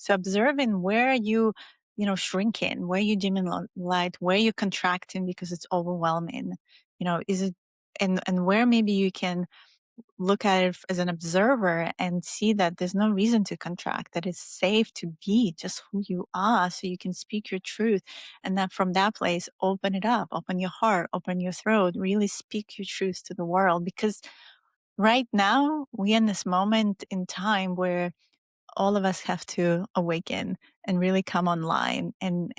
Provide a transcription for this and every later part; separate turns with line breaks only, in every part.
So observing where you, shrinking, where you dimming light, where you contracting because it's overwhelming. Is it, and where maybe you can look at it as an observer and see that there's no reason to contract, that it's safe to be just who you are so you can speak your truth. And then from that place, open it up, open your heart, open your throat, really speak your truth to the world. Because right now, we're in this moment in time where all of us have to awaken and really come online and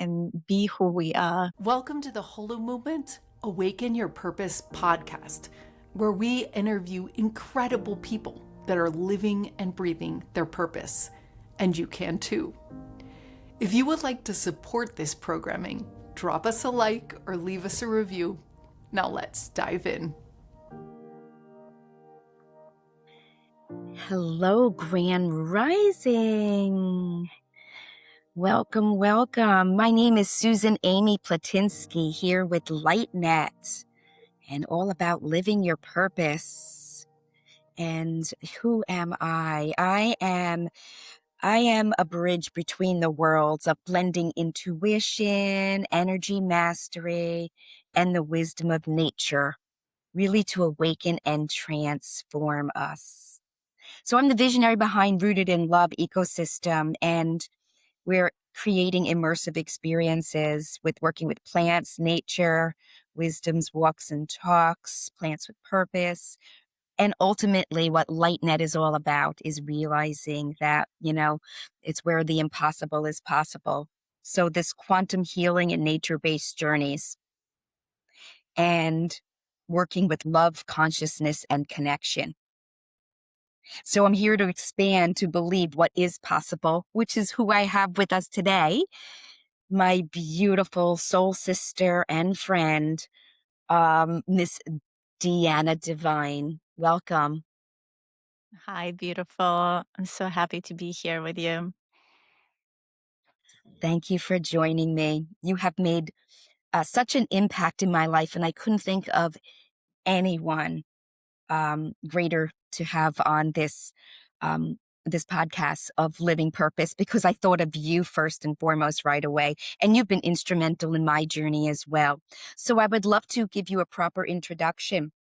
be who we are.
Welcome to the Holo Movement Awaken Your Purpose podcast, where we interview incredible people that are living and breathing their purpose. And you can too. If you would like to support this programming, drop us a like or leave us a review. Now let's dive in.
Hello, Grand Rising. Welcome, welcome. My name is Susan Platinsky here with LightNet and all about living your purpose. And who am I? I am a bridge between the worlds of blending intuition, energy mastery, and the wisdom of nature, really to awaken and transform us. So I'm the visionary behind Rooted in Love ecosystem, and we're creating immersive experiences with working with plants, nature, wisdom's walks and talks, plants with purpose. And ultimately what LightNet is all about is realizing that, it's where the impossible is possible. So this quantum healing and nature-based journeys and working with love, consciousness, and connection. So I'm here to expand, to believe what is possible, which is who I have with us today, my beautiful soul sister and friend, Miss Diana Divine. Welcome.
Hi, beautiful. I'm so happy to be here with you.
Thank you for joining me. You have made such an impact in my life, and I couldn't think of anyone greater to have on this podcast of living purpose, because I thought of you first and foremost right away. And you've been instrumental in my journey as well. So I would love to give you a proper introduction.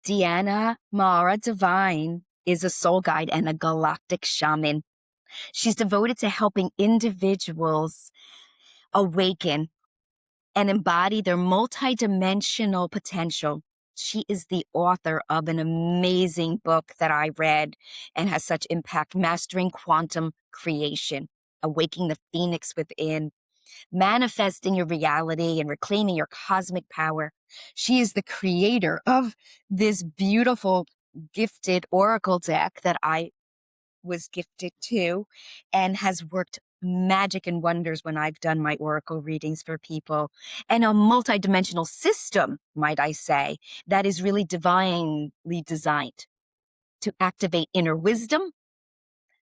Diana MaAra Divine is a soul guide and a galactic shaman. She's devoted to helping individuals awaken and embody their multidimensional potential. She is the author of an amazing book that I read and has such impact, Mastering Quantum Creation, Awakening the Phoenix Within, Manifesting Your Reality and Reclaiming Your Cosmic Power. She is the creator of this beautiful gifted oracle deck that I was gifted to and has worked magic and wonders when I've done my oracle readings for people, and a multidimensional system, might I say, that is really divinely designed to activate inner wisdom,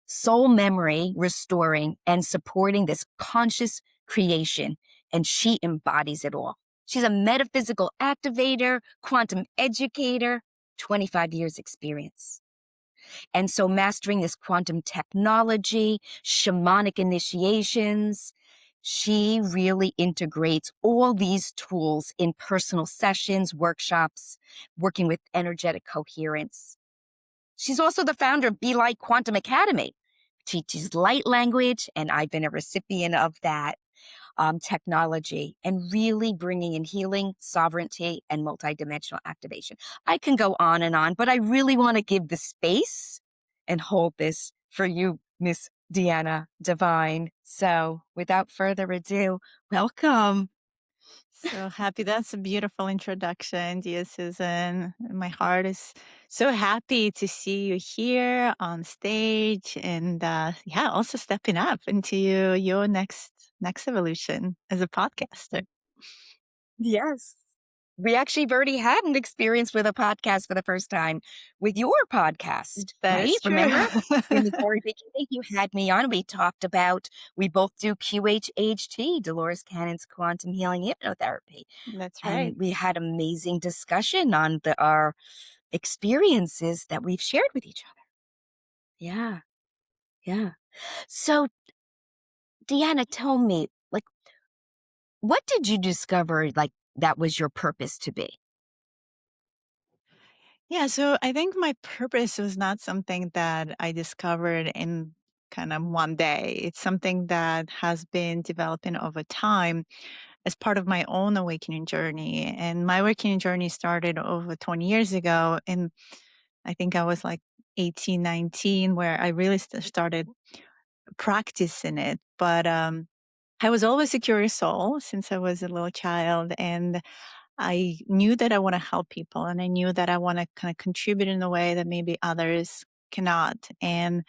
soul memory, restoring and supporting this conscious creation. And she embodies it all. She's a metaphysical activator, quantum educator, 25 years experience. And so mastering this quantum technology, shamanic initiations, she really integrates all these tools in personal sessions, workshops, working with energetic coherence. She's also the founder of BeLight Quantum Academy, teaches light language, and I've been a recipient of that technology, and really bringing in healing, sovereignty, and multidimensional activation. I can go on, but I really want to give the space and hold this for you, Miss Diana Divine. So without further ado, welcome.
So happy. That's a beautiful introduction, dear Susan. My heart is so happy to see you here on stage, and also stepping up into your next evolution as a podcaster.
Yes. We actually have already had an experience with a podcast for the first time with your podcast,
That
right?
is true.
Remember? In the very beginning, you had me on. We talked about, we both do QHHT, Dolores Cannon's quantum healing hypnotherapy.
That's right.
And we had amazing discussion on our experiences that we've shared with each other. Yeah. Yeah. So, Deanna, tell me, like, what did you discover, like, that was your purpose to be?
Yeah, so I think my purpose was not something that I discovered in kind of one day. It's something that has been developing over time as part of my own awakening journey. And my awakening journey started over 20 years ago. And I think I was like 18, 19, where I really started practicing it. But I was always a curious soul since I was a little child. And I knew that I want to help people and I knew that I want to kind of contribute in a way that maybe others cannot. And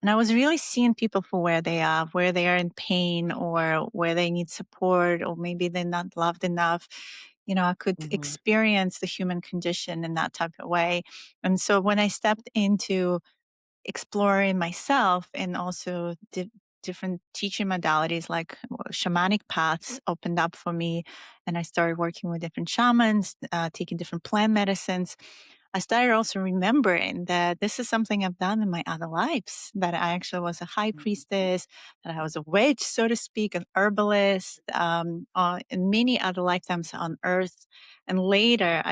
I was really seeing people for where they are in pain or where they need support or maybe they're not loved enough. I could
Mhm.
experience the human condition in that type of way. And so when I stepped into exploring myself and also different teaching modalities like shamanic paths opened up for me, and I started working with different shamans, taking different plant medicines. I started also remembering that this is something I've done in my other lives, that I actually was a high priestess, that I was a witch, so to speak, an herbalist, in many other lifetimes on earth. And later,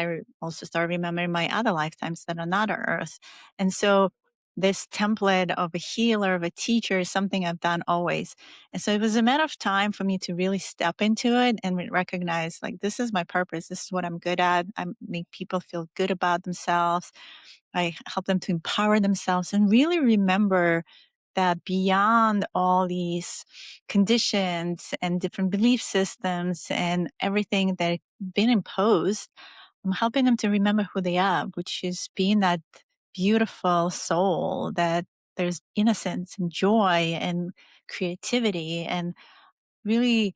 also started remembering my other lifetimes that are not on earth. And so this template of a healer, of a teacher is something I've done always. And so it was a matter of time for me to really step into it and recognize like, this is my purpose. This is what I'm good at. I make people feel good about themselves. I help them to empower themselves and really remember that beyond all these conditions and different belief systems and everything that been imposed, I'm helping them to remember who they are, which is being that beautiful soul that there's innocence and joy and creativity and really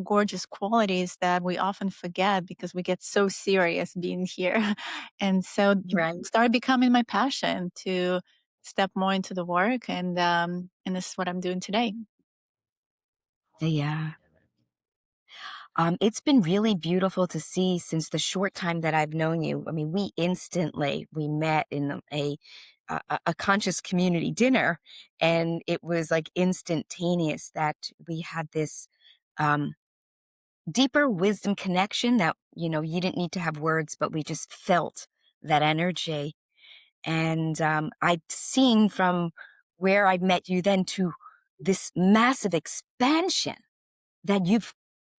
gorgeous qualities that we often forget because we get so serious being here. And so
Right.
started becoming my passion to step more into the work and this is what I'm doing today.
Yeah. It's been really beautiful to see since the short time that I've known you. I mean, we met in a conscious community dinner, and it was like instantaneous that we had this um, deeper wisdom connection that you didn't need to have words, but we just felt that energy. And I've seen from where I met you then to this massive expansion that you've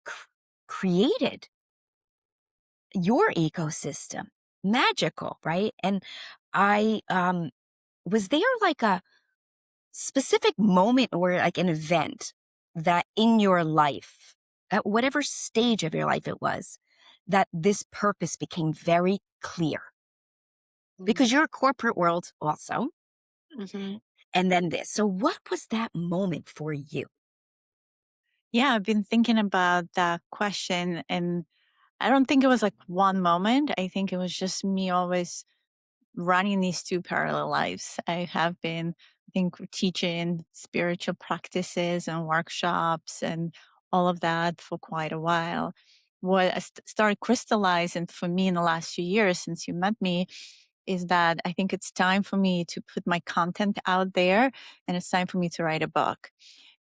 c- created your ecosystem. Magical, right? And I was there like a specific moment or like an event that in your life, at whatever stage of your life it was, that this purpose became very clear because you're a corporate world also.
Mhm.
And then this. So, what was that moment for you?
Yeah, I've been thinking about that question, and I don't think it was like one moment. I think it was just me always running these two parallel lives. I have been, I think, teaching spiritual practices and workshops and all of that for quite a while. What started crystallizing for me in the last few years since you met me is that I think it's time for me to put my content out there and it's time for me to write a book.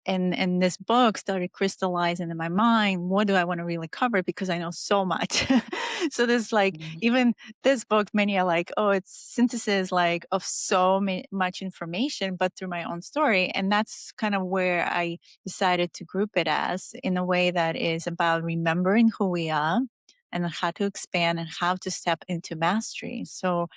And this book started crystallizing in my mind. What do I want to really cover? Because I know so much. So there's like,
Mhm.
even this book, many are like, oh, it's synthesis like of so much information, but through my own story. And that's kind of where I decided to group it as, in a way that is about remembering who we are and how to expand and how to step into mastery. So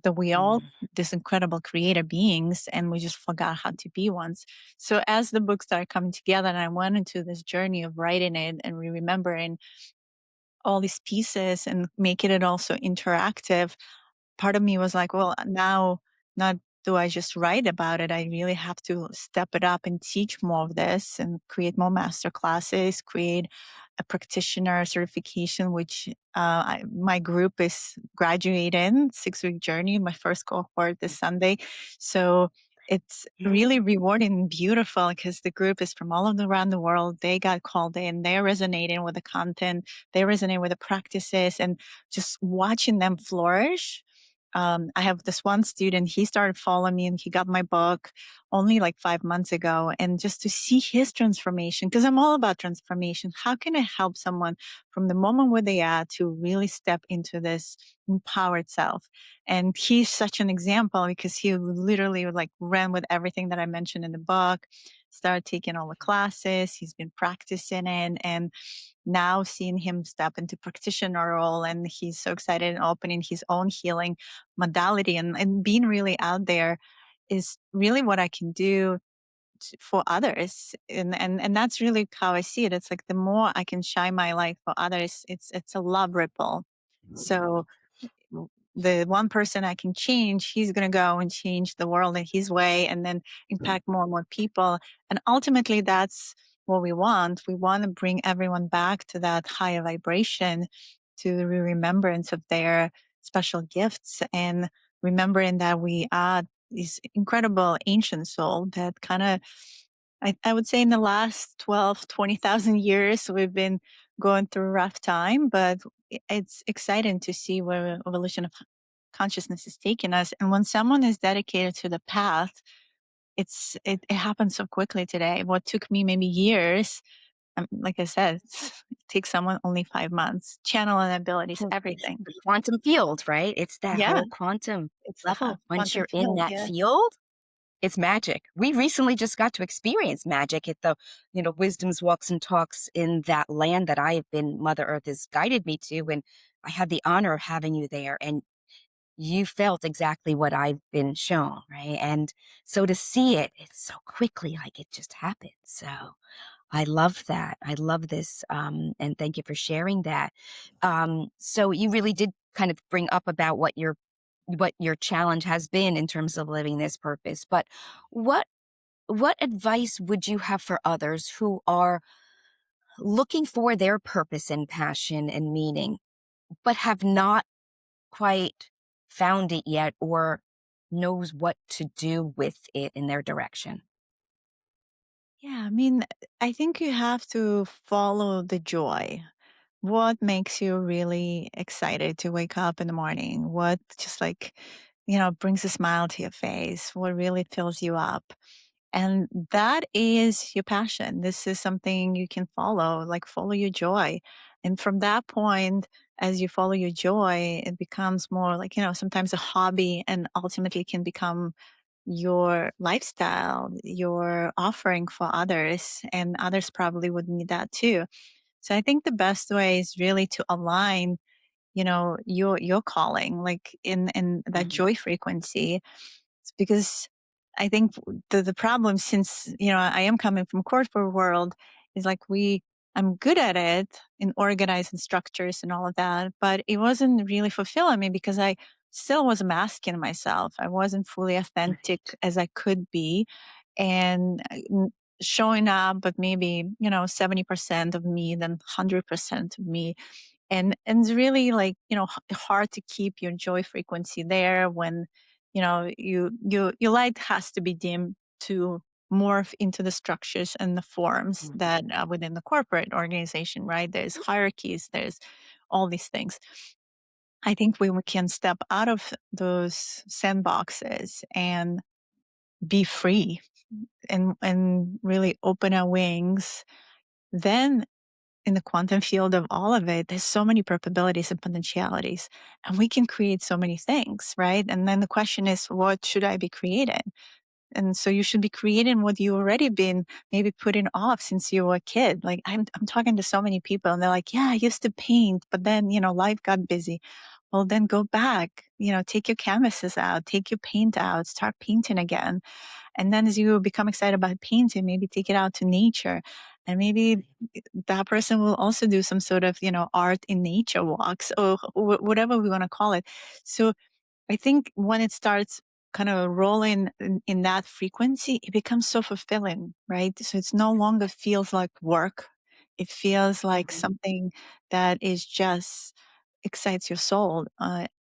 that we all
Mm.
this incredible creator beings and we just forgot how to be ones. So as the book started coming together and I went into this journey of writing it and remembering all these pieces and making it also interactive, part of me was like, well, now not do I just write about it. I really have to step it up and teach more of this and create more master classes, create a practitioner certification, which my group is graduating 6-week journey, my first cohort this Sunday. So it's
Yeah.
really rewarding and beautiful because the group is from all around the world. They got called in, they're resonating with the content, they resonate with the practices, and just watching them flourish. I have this one student, he started following me and he got my book only like 5 months ago. And just to see his transformation, because I'm all about transformation. How can I help someone from the moment where they are to really step into this empowered self? And he's such an example because he literally like ran with everything that I mentioned in the book, started taking all the classes. He's been practicing it. And now seeing him step into practitioner role, and he's so excited and opening his own healing modality, and being really out there is really what I can do for others. And that's really how I see it. It's like the more I can shine my light for others, it's a love ripple. So the one person I can change, he's going to go and change the world in his way and then impact more and more people. And ultimately, that's what we want. We want to bring everyone back to that higher vibration, to the remembrance of their special gifts, and remembering that we are this incredible ancient soul that kind of, I would say in the last 12, 20,000 years, we've been going through a rough time, but it's exciting to see where evolution of consciousness is taking us. And when someone is dedicated to the path, it happens so quickly today. What took me maybe years, like I said, it takes someone only 5 months. Channeling abilities, everything.
The quantum field, right? It's that
Yeah,
whole quantum
it's the
level. Once
quantum
you're in
field.
that
Yeah.
field, it's magic. We recently just got to experience magic at the, Wisdom's Walks and Talks in that land that I have been, Mother Earth has guided me to. And I had the honor of having you there. And you felt exactly what I've been shown, right? And so to see it, it's so quickly, like it just happened. So I love that. I love this. And thank you for sharing that. So you really did kind of bring up about what your challenge has been in terms of living this purpose. But what what advice would you have for others who are looking for their purpose and passion and meaning, but have not quite found it yet or knows what to do with it in their direction?
Yeah, I mean, I think you have to follow the joy. What makes you really excited to wake up in the morning? What just like, brings a smile to your face? What really fills you up? And that is your passion. This is something you can follow, like follow your joy. And from that point, as you follow your joy, it becomes more like, sometimes a hobby, and ultimately can become your lifestyle, your offering for others. And others probably would need that too. So I think the best way is really to align, your calling, like in that
Mhm.
joy frequency. It's because I think the problem, since I am coming from corporate world, is like I'm good at it in organizing structures and all of that, but it wasn't really fulfilling me because I still was masking myself. I wasn't fully authentic
Right.
as I could be, and showing up, but maybe 70% of me, then 100% of me. And it's really like hard to keep your joy frequency there when your light has to be dimmed to morph into the structures and the forms that
Mhm.
are within the corporate organization, right? There's hierarchies, there's all these things. I think when we can step out of those sandboxes and be free, and really open our wings, then in the quantum field of all of it, there's so many probabilities and potentialities, and we can create so many things, right? And then the question is, what should I be creating? And so you should be creating what you already been maybe putting off since you were a kid. Like I'm talking to so many people, and they're like, yeah, I used to paint, but then, life got busy. Well, then go back, take your canvases out, take your paint out, start painting again. And then as you become excited about painting, maybe take it out to nature. And maybe that person will also do some sort of, art in nature walks, or whatever we want to call it. So I think when it starts kind of rolling in that frequency, it becomes so fulfilling, right? So it's no longer feels like work. It feels like
Mhm.
something that is just excites your soul,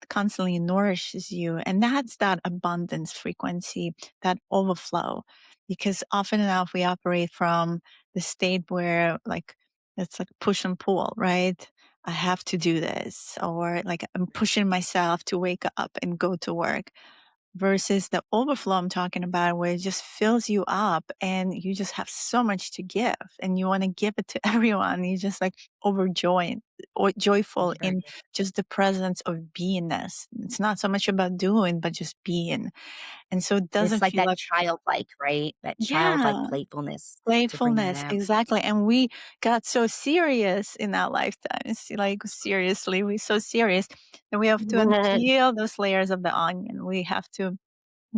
constantly nourishes you. And that's that abundance frequency, that overflow. Because often enough, we operate from the state where like, it's like push and pull, right? I have to do this, or like I'm pushing myself to wake up and go to work. versus the overflow I'm talking about, where it just fills you up and you just have so much to give and you want to give it to everyone. You just like overjoyed or joyful
Yeah,
in just the presence of beingness. It's not so much about doing, but just being. And so it
it's
doesn't
like
feel
that
like,
childlike, right? That childlike
yeah,
playfulness to bring that
playfulness,
out.
exactly. And we got so serious in our lifetimes. Like, seriously, we're so serious that we have to unpeel those layers of the onion. We have to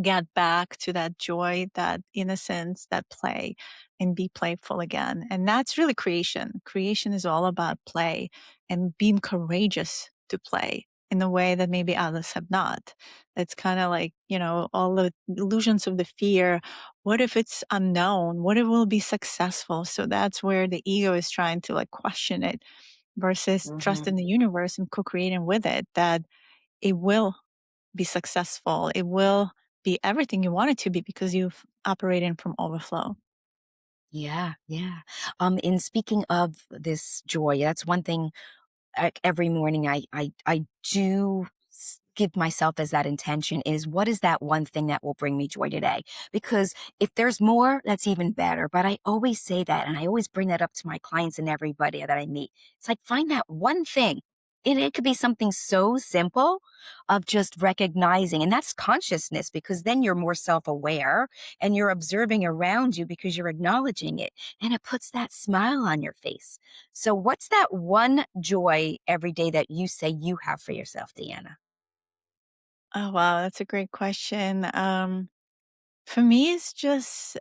get back to that joy, that innocence, that play, and be playful again. And that's really creation. Creation is all about play and being courageous to play in a way that maybe others have not. It's kind of like, all the illusions of the fear. What if it's unknown? What if we'll be successful? So that's where the ego is trying to like question it versus trust
Mhm.
in the universe and co-creating with it that it will be successful. It will be everything you want it to be because you've operated from overflow.
Yeah, yeah. In speaking of this joy, that's one thing. Every morning I do give myself as that intention is what is that one thing that will bring me joy today? Because if there's more, that's even better. But I always say that and I always bring that up to my clients and everybody that I meet. It's like find that one thing. It could be something so simple of just recognizing, and that's consciousness because then you're more self aware and you're observing around you because you're acknowledging it and it puts that smile on your face. So, what's that one joy every day that you say you have for yourself, Deanna?
Oh, wow. That's a great question. For me, it's just,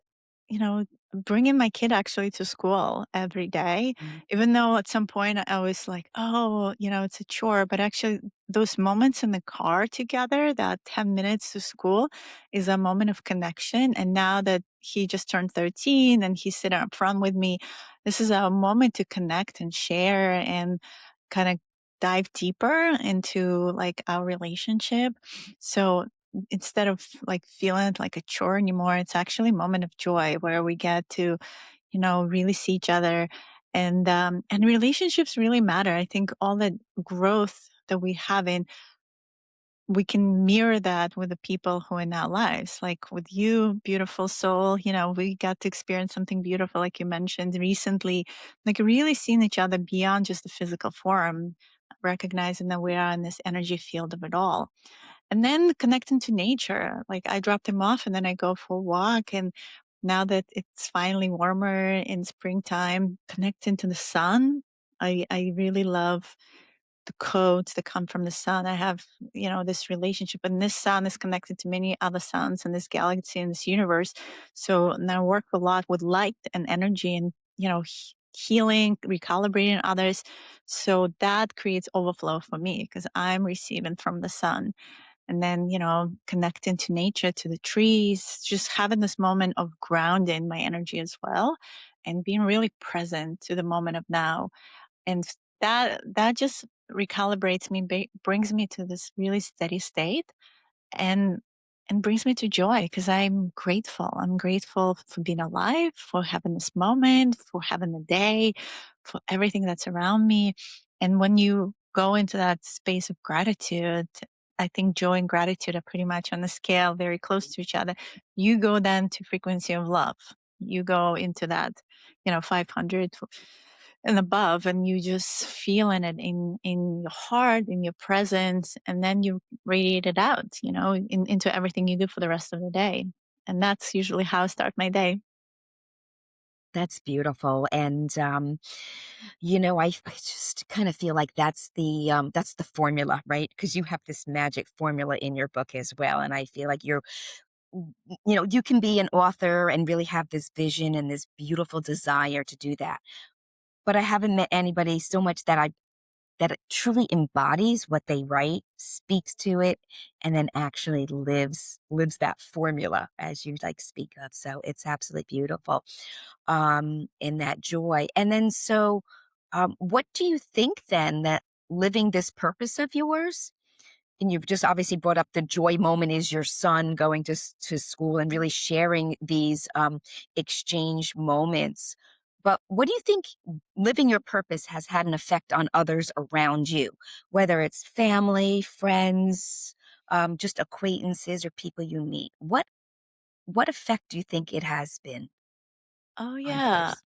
you know, bringing my kid actually to school every day,
Mm.
even though at some point I was like, oh, it's a chore. But actually, those moments in the car together, that 10 minutes to school, is a moment of connection. And now that he just turned 13 and he's sitting up front with me, this is a moment to connect and share and kind of dive deeper into like our relationship. So instead of like feeling it like a chore anymore, it's actually a moment of joy where we get to, really see each other. And relationships really matter. I think all the growth that we have in, we can mirror that with the people who are in our lives. Like with you, beautiful soul, we got to experience something beautiful, like you mentioned recently, like really seeing each other beyond just the physical form, recognizing that we are in this energy field of it all. And then connecting to nature. Like I dropped him off and then I go for a walk. And now that it's finally warmer in springtime, connecting to the sun. I really love the codes that come from the sun. I have, this relationship, and this sun is connected to many other suns in this galaxy and this universe. So now I work a lot with light and energy and, healing, recalibrating others. So that creates overflow for me because I'm receiving from the sun. And then, connecting to nature, to the trees, just having this moment of grounding my energy as well and being really present to the moment of now. And that just recalibrates me, brings me to this really steady state and brings me to joy because I'm grateful. I'm grateful for being alive, for having this moment, for having the day, for everything that's around me. And when you go into that space of gratitude, I think joy and gratitude are pretty much on the scale very close to each other. You go then to frequency of love. You go into that, 500 and above, and you just feeling it in your heart, in your presence, and then you radiate it out, into everything you do for the rest of the day. And that's usually how I start my day.
That's beautiful, and, I just kinda feel like that's the formula, right? Because you have this magic formula in your book as well, and I feel like you can be an author and really have this vision and this beautiful desire to do that, but I haven't met anybody so much that it truly embodies what they write, speaks to it, and then actually lives that formula as you like speak of. So it's absolutely beautiful in that joy. And then what do you think then that living this purpose of yours and you've just obviously brought up the joy moment is your son going to school and really sharing these exchange moments. But what do you think living your purpose has had an effect on others around you, whether it's family, friends? just acquaintances or people you meet. What effect do you think it has been
Oh,
on
yeah.
others?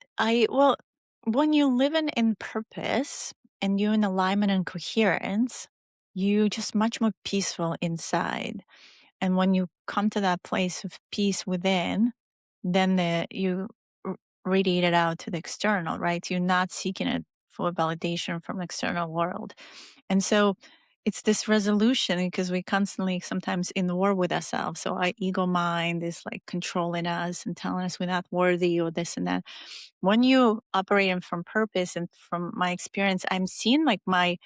Well, when you live in purpose and you're in alignment and coherence, you just much more peaceful inside. And when you come to that place of peace within, then you radiate it out to the external, right? You're not seeking it for validation from the external world. And so it's this resolution because we constantly sometimes in war with ourselves. So our ego mind is like controlling us and telling us we're not worthy or this and that. When you operating from purpose and from my experience, I'm seeing like my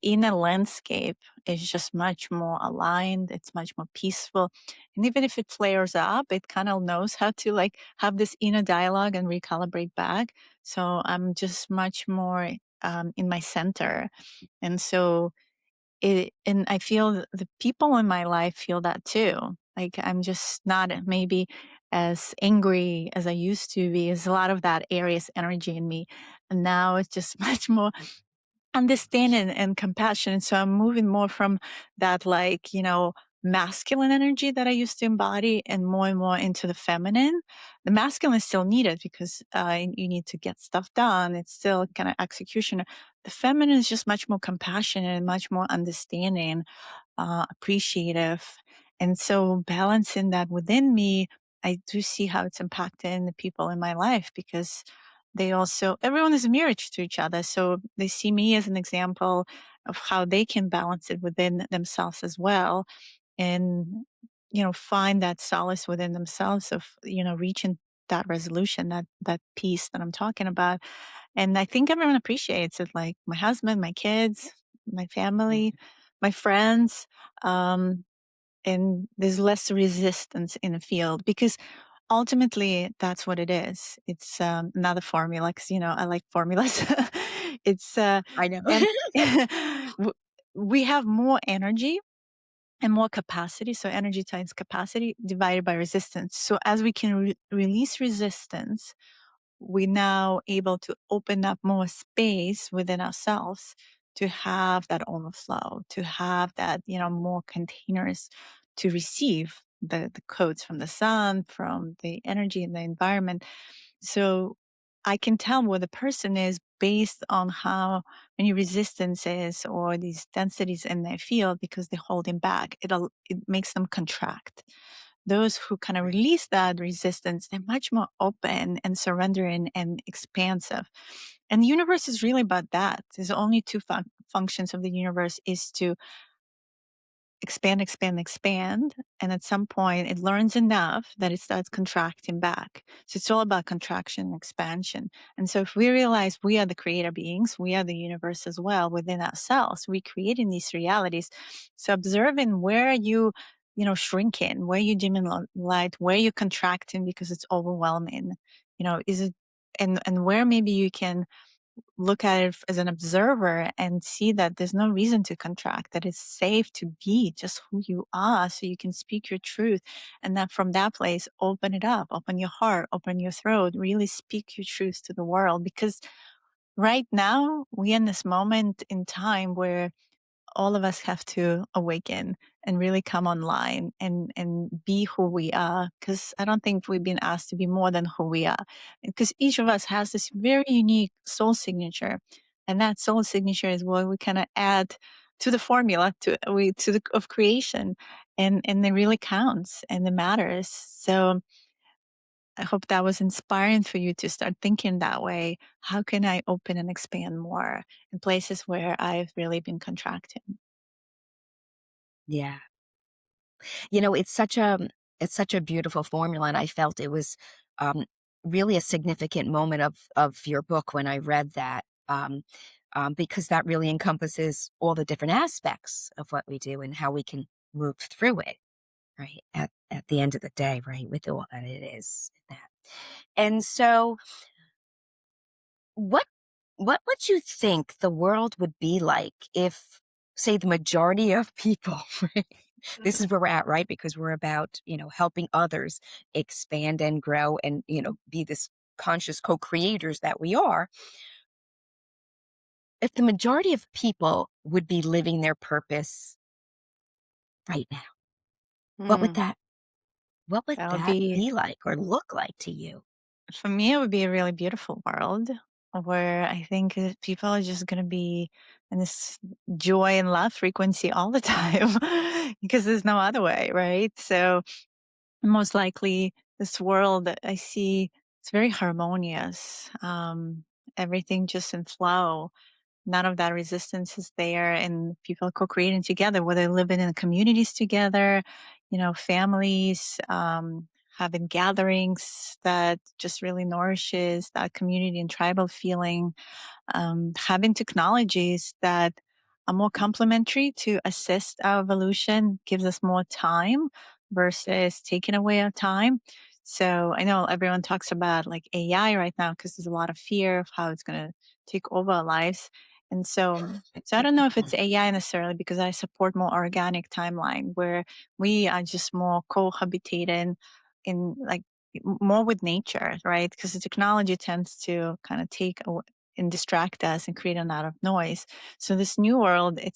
inner landscape is just much more aligned. It's much more peaceful. And even if it flares up, it kind of knows how to like have this inner dialogue and recalibrate back. So I'm just much more in my center. And so and I feel the people in my life feel that too. Like I'm just not maybe as angry as I used to be. There's a lot of that Aries energy in me. And now it's just much more understanding and compassion. So I'm moving more from that, like, masculine energy that I used to embody and more into the feminine. The masculine is still needed because you need to get stuff done. It's still kind of execution. The feminine is just much more compassionate and much more understanding, appreciative. And so balancing that within me, I do see how it's impacting the people in my life because everyone is a mirror to each other. So they see me as an example of how they can balance it within themselves as well. And, find that solace within themselves of, reaching that resolution, that peace that I'm talking about. And I think everyone appreciates it, like my husband, my kids, my family, my friends. Um, and there's less resistance in the field because ultimately that's what it is. It's not a formula because, I like formulas. it's,
I know.
and w- we have more energy and more capacity. So energy times capacity divided by resistance. So as we can release resistance, we're now able to open up more space within ourselves to have that overflow, to have that, more containers to receive the codes from the sun, from the energy in the environment. So I can tell where the person is based on how many resistances or these densities in their field because they're holding back. It makes them contract. Those who kind of
Right.
release that resistance, they're much more open and surrendering and expansive. And the universe is really about that. There's only two functions of the universe is to expand, expand, expand. And at some point, it learns enough that it starts contracting back. So it's all about contraction and expansion. And so if we realize we are the creator beings, we are the universe as well within ourselves, we creating these realities. So observing where shrinking, where you dimming light, where you contracting because it's overwhelming, is it, and where maybe you can look at it as an observer and see that there's no reason to contract, that it's safe to be just who you are so you can speak your truth. And that from that place, open it up, open your heart, open your throat, really speak your truth to the world. Because right now, we're in this moment in time where all of us have to awaken and really come online and be who we are, because I don't think we've been asked to be more than who we are, because each of us has this very unique soul signature, and that soul signature is what we kind of add to the formula of creation, and it really counts and it matters. So I hope that was inspiring for you to start thinking that way. How can I open and expand more in places where I've really been contracting?
Yeah. It's such a beautiful formula, and I felt it was um, really a significant moment of your book when I read that, because that really encompasses all the different aspects of what we do and how we can move through it, right? At the end of the day, right, with all that it is. And so, what what would you think the world would be like if, say, the majority of people, right? This is where we're at, right? Because we're about, helping others expand and grow and, be this conscious co-creators that we are. If the majority of people would be living their purpose, right now? What would
Mm,
that what would
that would
that
be
be like or look like to you?
for me, it would be a really beautiful world where I think people are just going to be in this joy and love frequency all the time because there's no other way, right? So, most likely, this world that I see, it's very harmonious. Everything just in flow. None of that resistance is there, and people co-creating together, whether living in communities together, families, having gatherings that just really nourishes that community and tribal feeling, having technologies that are more complementary to assist our evolution, gives us more time versus taking away our time. So I know everyone talks about like AI right now because there's a lot of fear of how it's going to take over our lives. And so I don't know if it's AI necessarily because I support more organic timeline where we are just more cohabitating in like more with nature, right? Because the technology tends to kind of take and distract us and create a lot of noise. So this new world, I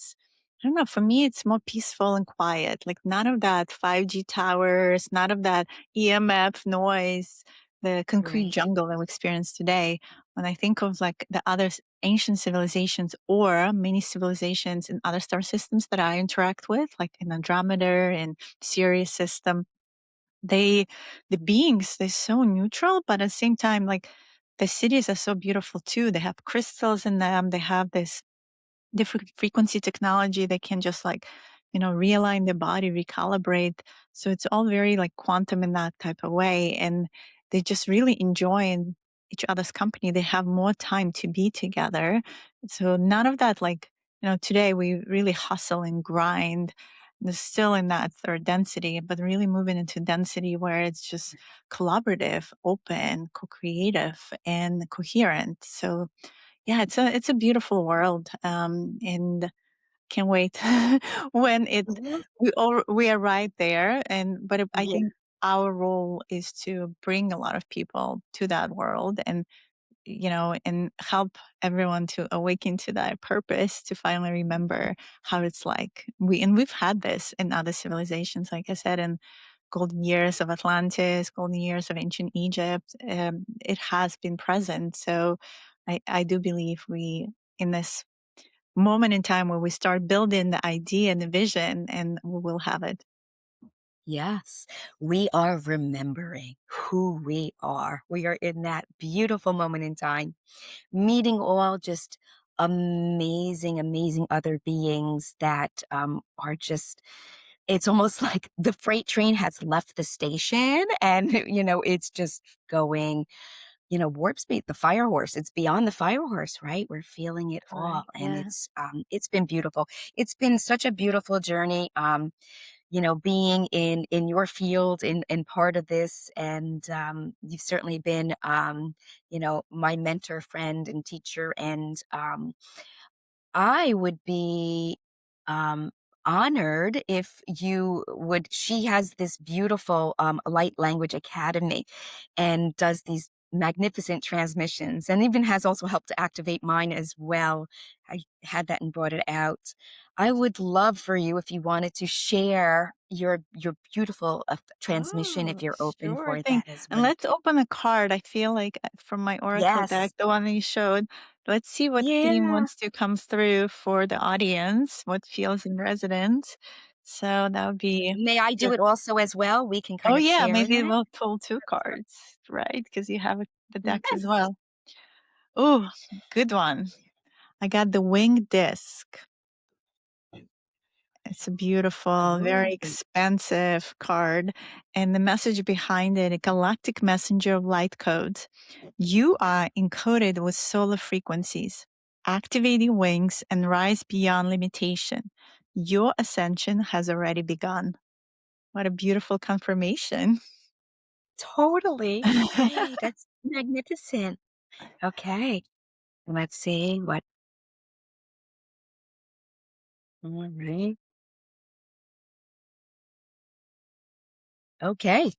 don't know, for me, it's more peaceful and quiet. Like none of that 5G towers, none of that EMF noise, the concrete
Right.
jungle that we experience today. When I think of like the other ancient civilizations or many civilizations in other star systems that I interact with, like in Andromeda and Sirius system, they the beings, they're so neutral, but at the same time, like the cities are so beautiful too. They have crystals in them. They have this different frequency technology. They can just like, realign the body, recalibrate. So it's all very like quantum in that type of way. And they just really enjoy each other's company. They have more time to be together. So none of that, like, today we really hustle and grind. They're still in that third density, but really moving into density where it's just collaborative, open, co-creative, and coherent. So yeah, it's a beautiful world, and can't wait when
Mhm.
we are right there. And but I
Yeah.
think our role is to bring a lot of people to that world, and and help everyone to awaken to that purpose, to finally remember how it's like. We've had this in other civilizations, like I said, in golden years of Atlantis, golden years of ancient Egypt. It has been present. So I do believe we, in this moment in time where we start building the idea and the vision, and we will have it.
Yes, we are remembering who we are. We are in that beautiful moment in time, meeting all just amazing, amazing other beings that are just, it's almost like the freight train has left the station and, it's just going, warp speed, the fire horse. It's beyond the fire horse, right? We're feeling it all.
Right.
And
Yeah.
it's been beautiful. It's been such a beautiful journey. Being in your field and part of this, and you've certainly been, my mentor, friend, and teacher, and I would be um, honored if you would. She has this beautiful light language academy, and does these magnificent transmissions, and even has also helped to activate mine as well. I had that and brought it out. I would love for you if you wanted to share your beautiful transmission if
Oh,
you're open
sure
for
thing.
that as
And
well.
let's open a card. I feel like from my oracle deck,
Yes.
the one that you showed, let's see what theme
Yeah.
wants to come through for the audience, what feels in resonance. So that would be
May I do
just,
it also as well? We can
oh
kind of
yeah,
share in
maybe
that.
we'll pull two cards, right? Because you have the decks as
Yes.
well. Oh, good one. I got the winged disc. It's a beautiful, very
Ooh.
expensive card. And the message behind it, a galactic messenger of light codes. You are encoded with solar frequencies. Activate your wings and rise beyond limitation. Your ascension has already begun. What a beautiful confirmation.
Totally. Right. That's magnificent. Okay. Let's see what. All right. Okay.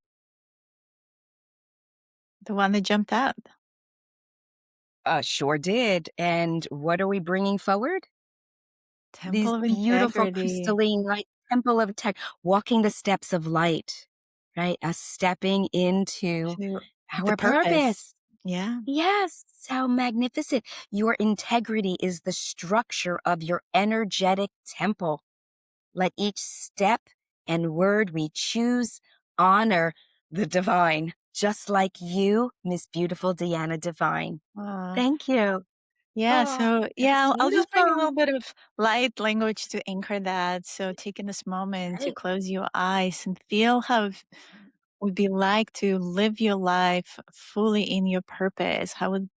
The one that jumped out.
Sure did. And what are we bringing forward?
Temple
These
of
beautiful
Integrity.
crystalline light temple of tech, walking the steps of light, right? Us stepping into
To the
our
purpose.
purpose.
Yeah.
Yes, how magnificent. Your integrity is the structure of your energetic temple. Let each step and word we choose honor the divine, just like you, Miss Beautiful Diana Divine.
Uh,
Thank you.
yeah.
Oh,
So,
that was
yeah, I'll just bring a
beautiful.
little bit of light language to anchor that. So, taking this moment to
Right.
close your eyes and feel how it would be like to live your life fully in your purpose. How it would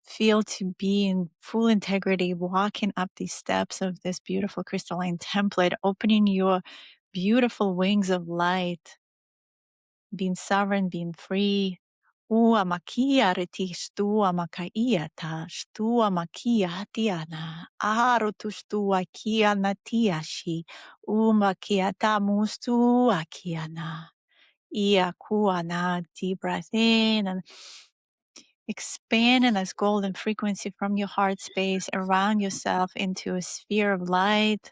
feel to be in full integrity, walking up these steps of this beautiful crystalline template, opening your beautiful wings of light, being sovereign, being free. Ua makia reti stua makaia ta stua makia tiana. Aro tu stua kia na tiashi. Uma kia ta mustua kiana. Ia kuana. Deep breath in and expanding this golden frequency from your heart space around yourself into a sphere of light,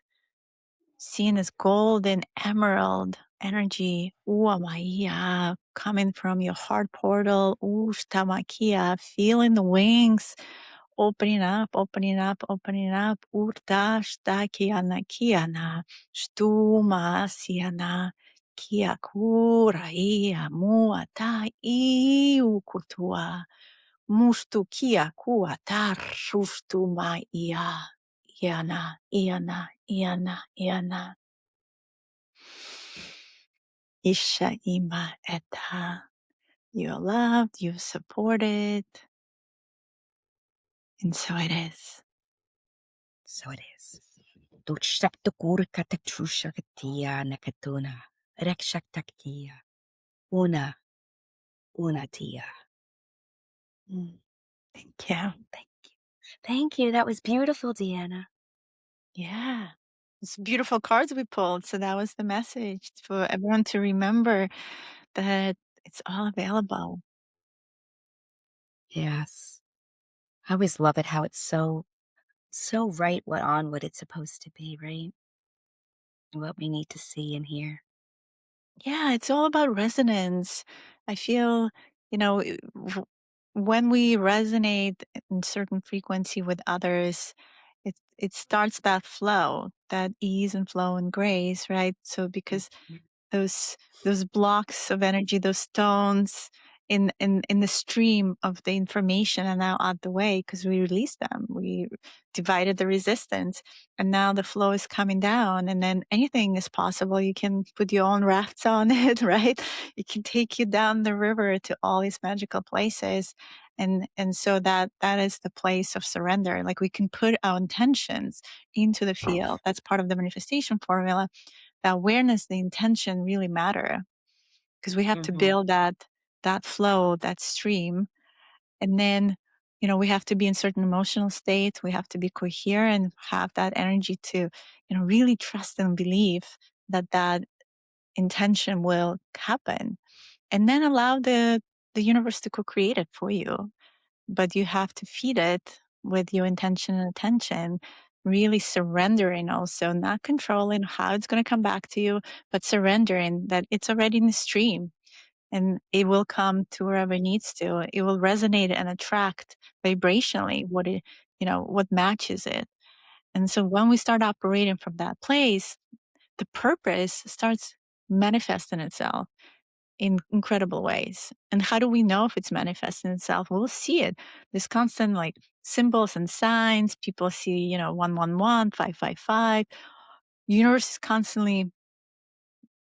seeing this golden emerald energy, Uamaya, coming from your heart portal, Ushtamakia, feeling the wings opening up, opening up, opening up, Urtashtakiana Kiana, Stuma Siana. Kia kura ia muata iukutua. Mustu kia kua tar shustu ma ia. Iana, iana, iana, iana. Isha ima eta. You're loved, you're supported, and so it is.
So it is. Tuksaptukurkatakshushakatia nakatuna. Rekshaktakia. Una tia.
Thank you.
Thank you. Thank you. That was beautiful, Deanna.
Yeah. It's beautiful cards we pulled. So that was the message for everyone to remember that it's all available.
Yes. I always love it how it's so right what it's supposed to be, right? What we need to see and hear.
Yeah, it's all about resonance. I feel, when we resonate in certain frequency with others, it starts that flow, that ease and flow and grace, right? So because those those blocks of energy, those stones in the stream of the information are now out the way because we released them. We divided the resistance, and now the flow is coming down. And then anything is possible. You can put your own rafts on it, right? It can take you down the river to all these magical places. And so that is the place of surrender. Like we can put our intentions into the field. That's part of the manifestation formula. The awareness, the intention really matter because we have to
Mm-hmm.
build that flow, that stream. And then, we have to be in certain emotional states. We have to be coherent, have that energy to, really trust and believe that intention will happen. And then allow the universe to co-create it for you. But you have to feed it with your intention and attention, really surrendering also, not controlling how it's going to come back to you, but surrendering that it's already in the stream and it will come to wherever it needs to. It will resonate and attract vibrationally what matches it. And so when we start operating from that place, the purpose starts manifesting itself in incredible ways. And how do we know if it's manifesting itself? We'll see it. There's constant like symbols and signs. People see, 111, 555. Universe is constantly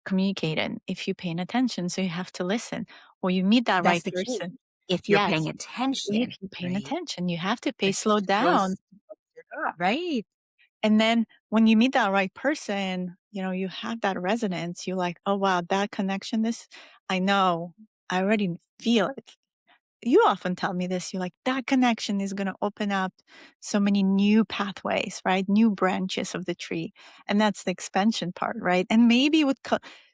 communicating if you're paying attention. So you have to listen or you meet that
That's
right
the key.
person.
If you're
Yes.
paying
If
attention,
you're paying
right?
attention, you have to pay
Because
slow down.
you're not, right?
And then when you meet that right person, you have that resonance. You're like, oh, wow, that connection, I know, I already feel it. You often tell me this. You're like, that connection is going to open up so many new pathways, right? New branches of the tree. And that's the expansion part, right? And maybe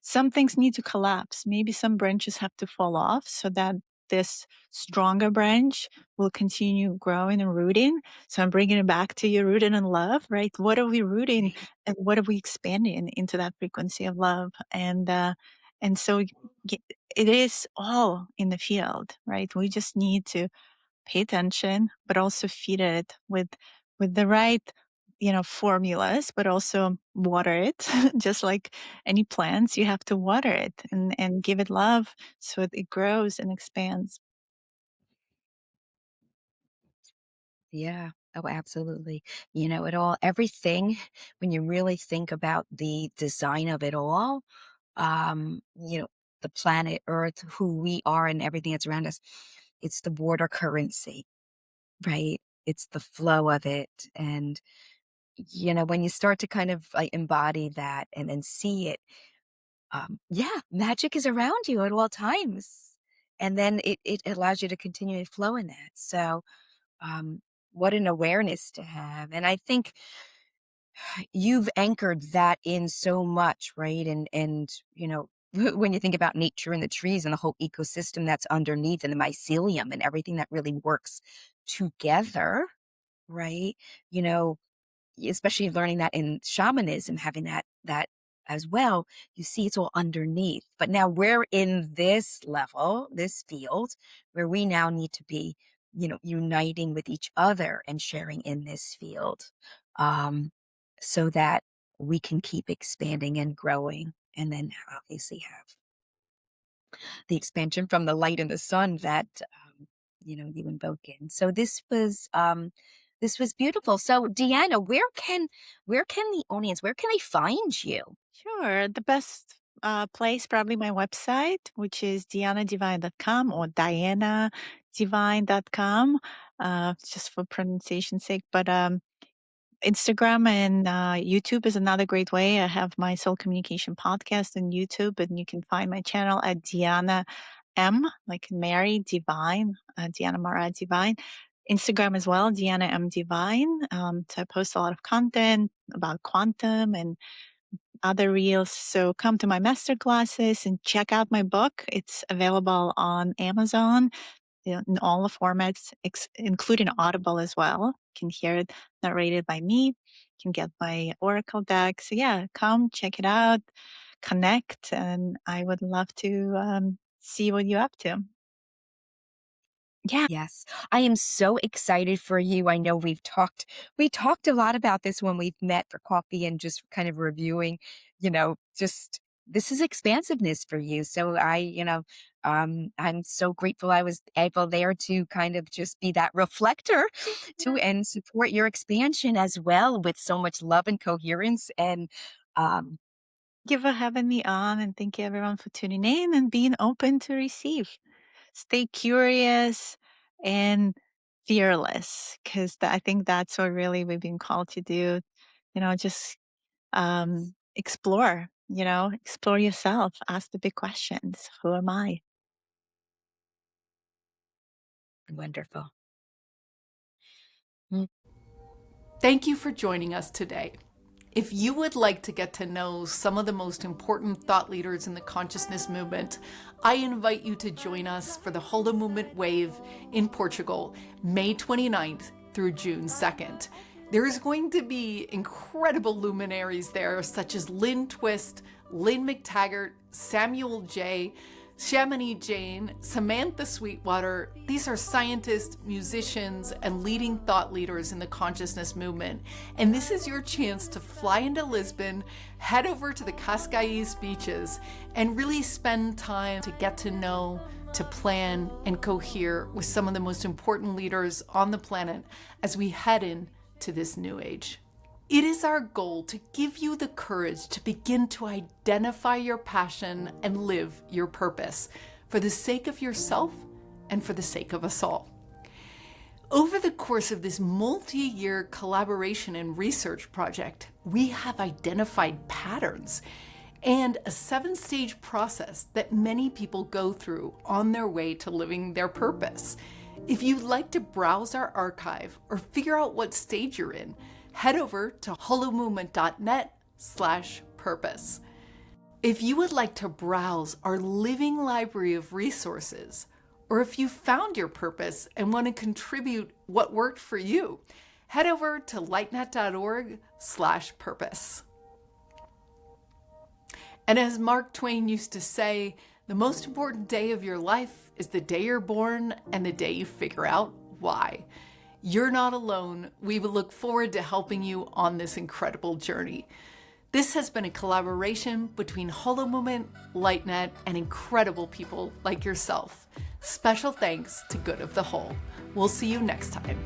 some things need to collapse. Maybe some branches have to fall off so that this stronger branch will continue growing and rooting. So I'm bringing it back to you, rooting in love, right? What are we rooting
Right.
and what are we expanding into that frequency of love? And so it is all in the field, right? We just need to pay attention, but also feed it with the right, formulas, but also water it. Just like any plants, you have to water it and give it love so it grows and expands.
Yeah. Oh, absolutely. Everything, when you really think about the design of it all, um, you know, the planet Earth, who we are and everything that's around us, it's the water currency, right? It's the flow of it. And, when you start to kind of like embody that and then see it, yeah, magic is around you at all times. And then it allows you to continue to flow in that. So, um, what an awareness to have. And I think you've anchored that in so much, right? And when you think about nature and the trees and the whole ecosystem that's underneath and the mycelium and everything that really works together, right? You know, especially learning that in shamanism, having that as well, you see it's all underneath. But now we're in this level, this field, where we now need to be, uniting with each other and sharing in this field, um, so that we can keep expanding and growing, and then obviously have the expansion from the light and the sun that you invoke in. So this was beautiful. So Deanna, where can the audience, where can they find you?
Sure. The best place, probably my website, which is dianadivine.com or dianadivine.com, just for pronunciation's sake. But Instagram and YouTube is another great way. I have my Soul Communication podcast on YouTube, and you can find my channel at Diana M, like Mary Divine, Diana MaAra Divine. Instagram as well, Diana M Divine. So I post a lot of content about quantum and other reels. So come to my master classes and check out my book. It's available on Amazon, in all the formats, including Audible as well. You can hear it narrated by me. You can get my Oracle deck. So yeah, come check it out, connect, and I would love to see what you're up to. Yeah.
Yes. I am so excited for you. I know we talked a lot about this when we've met for coffee and just kind of reviewing, just this is expansiveness for you. So I'm so grateful I was able there to kind of just be that reflector to and support your expansion as well with so much love and coherence and um
Thank you for having me on, and thank you everyone for tuning in and being open to receive. Stay curious and fearless, because I think that's what really we've been called to do. Just explore. Explore yourself. Ask the big questions. Who am I?
wonderful.
Thank you for joining us today. If you would like to get to know some of the most important thought leaders in the consciousness movement, I invite you to join us for the Holo Movement Wave in Portugal, May 29th through June 2nd. There is going to be incredible luminaries there, such as Lynn Twist, Lynn McTaggart, Samuel J., Shamini Jane, Samantha Sweetwater. These are scientists, musicians, and leading thought leaders in the consciousness movement. And this is your chance to fly into Lisbon, head over to the Cascais beaches, and really spend time to get to know, to plan, and cohere with some of the most important leaders on the planet as we head into this new age. It is our goal to give you the courage to begin to identify your passion and live your purpose for the sake of yourself and for the sake of us all. Over the course of this multi-year collaboration and research project, we have identified patterns and a 7-stage process that many people go through on their way to living their purpose. If you'd like to browse our archive or figure out what stage you're in, head over to holomovement.net/purpose. If you would like to browse our living library of resources or if you found your purpose and want to contribute what worked for you, head over to lightnet.org/purpose. And as Mark Twain used to say, the most important day of your life is the day you're born and the day you figure out why. You're not alone. We will look forward to helping you on this incredible journey. This has been a collaboration between Holo Movement, LightNet, and incredible people like yourself. Special thanks to Good of the Whole. We'll see you next time.